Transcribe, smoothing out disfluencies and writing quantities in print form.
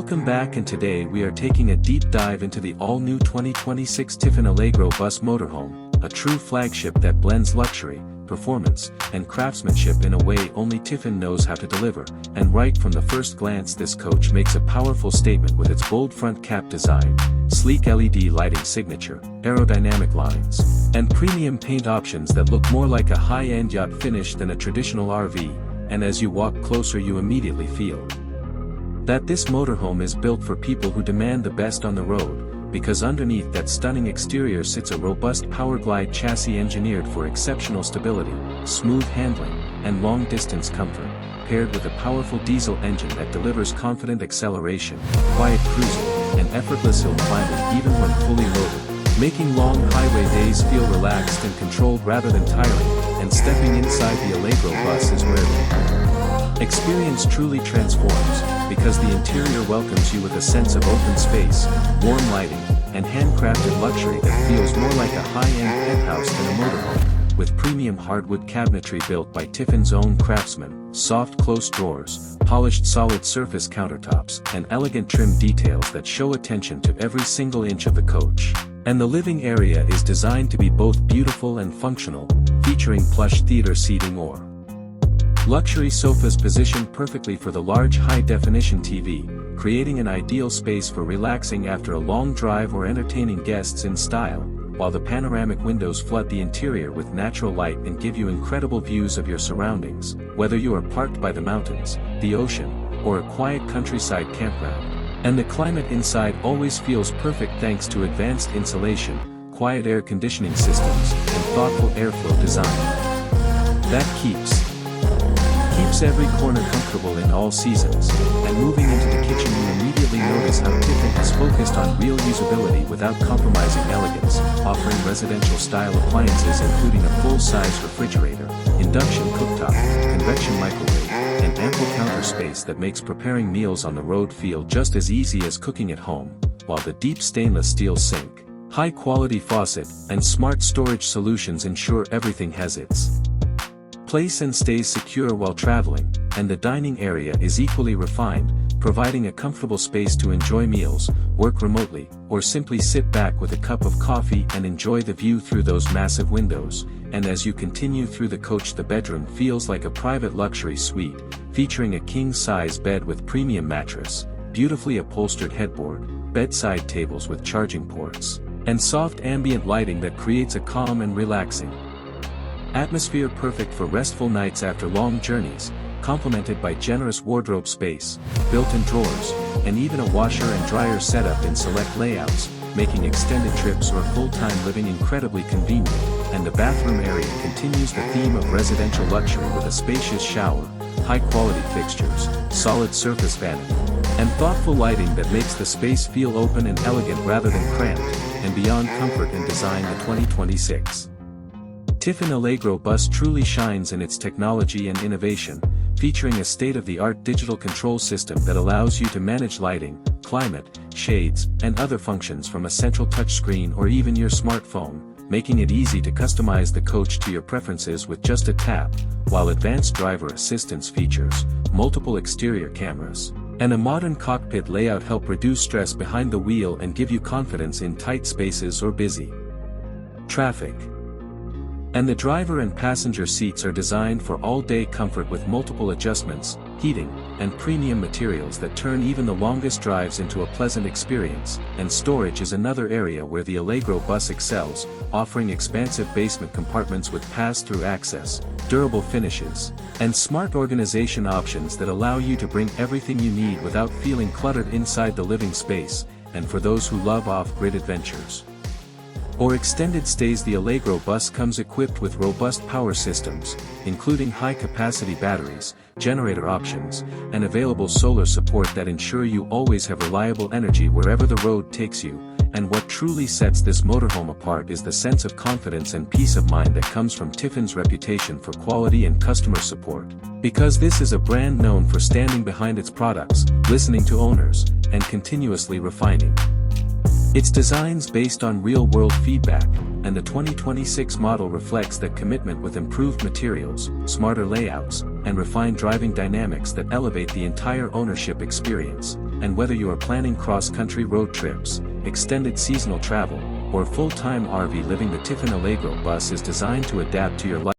Welcome back, and today we are taking a deep dive into the all-new 2026 Tiffin Allegro Bus Motorhome, a true flagship that blends luxury, performance, and craftsmanship in a way only Tiffin knows how to deliver. And right from the first glance, this coach makes a powerful statement with its bold front cap design, sleek LED lighting signature, aerodynamic lines, and premium paint options that look more like a high-end yacht finish than a traditional RV. And as you walk closer, you immediately feel that this motorhome is built for people who demand the best on the road, because underneath that stunning exterior sits a robust Powerglide chassis engineered for exceptional stability, smooth handling, and long-distance comfort, paired with a powerful diesel engine that delivers confident acceleration, quiet cruising, and effortless hill climbing even when fully loaded, making long highway days feel relaxed and controlled rather than tiring. And stepping inside the Allegro bus is where the experience truly transforms, because the interior welcomes you with a sense of open space, warm lighting, and handcrafted luxury that feels more like a high-end penthouse than a motorhome, with premium hardwood cabinetry built by Tiffin's own craftsmen, soft close drawers, polished solid surface countertops, and elegant trim details that show attention to every single inch of the coach. And the living area is designed to be both beautiful and functional, featuring plush theater seating or luxury sofas positioned perfectly for the large high-definition TV, creating an ideal space for relaxing after a long drive or entertaining guests in style, while the panoramic windows flood the interior with natural light and give you incredible views of your surroundings, whether you are parked by the mountains, the ocean, or a quiet countryside campground. And the climate inside always feels perfect thanks to advanced insulation, quiet air conditioning systems, and thoughtful airflow design that keeps every corner comfortable in all seasons. And moving into the kitchen, you immediately notice how Tiffin has focused on real usability without compromising elegance, offering residential-style appliances including a full-size refrigerator, induction cooktop, convection microwave, and ample counter space that makes preparing meals on the road feel just as easy as cooking at home, while the deep stainless steel sink, high-quality faucet, and smart storage solutions ensure everything has its place and stays secure while traveling. And the dining area is equally refined, providing a comfortable space to enjoy meals, work remotely, or simply sit back with a cup of coffee and enjoy the view through those massive windows. And as you continue through the coach, the bedroom feels like a private luxury suite, featuring a king-size bed with premium mattress, beautifully upholstered headboard, bedside tables with charging ports, and soft ambient lighting that creates a calm and relaxing atmosphere perfect for restful nights after long journeys, complemented by generous wardrobe space, built-in drawers, and even a washer and dryer setup in select layouts, making extended trips or full-time living incredibly convenient. And the bathroom area continues the theme of residential luxury with a spacious shower, high-quality fixtures, solid surface vanity, and thoughtful lighting that makes the space feel open and elegant rather than cramped. And beyond comfort and design, the 2026 Tiffin Allegro bus truly shines in its technology and innovation, featuring a state-of-the-art digital control system that allows you to manage lighting, climate, shades, and other functions from a central touchscreen or even your smartphone, making it easy to customize the coach to your preferences with just a tap, while advanced driver assistance features, multiple exterior cameras, and a modern cockpit layout help reduce stress behind the wheel and give you confidence in tight spaces or busy traffic. And the driver and passenger seats are designed for all-day comfort with multiple adjustments, heating, and premium materials that turn even the longest drives into a pleasant experience. And storage is another area where the Allegro bus excels, offering expansive basement compartments with pass-through access, durable finishes, and smart organization options that allow you to bring everything you need without feeling cluttered inside the living space. And for those who love off-grid adventures or extended stays, the Allegro bus comes equipped with robust power systems, including high-capacity batteries, generator options, and available solar support that ensure you always have reliable energy wherever the road takes you. And what truly sets this motorhome apart is the sense of confidence and peace of mind that comes from Tiffin's reputation for quality and customer support, because this is a brand known for standing behind its products, listening to owners, and continuously refining its designs based on real-world feedback. And the 2026 model reflects that commitment with improved materials, smarter layouts, and refined driving dynamics that elevate the entire ownership experience. And whether you are planning cross-country road trips, extended seasonal travel, or full-time RV living, the Tiffin Allegro bus is designed to adapt to your life.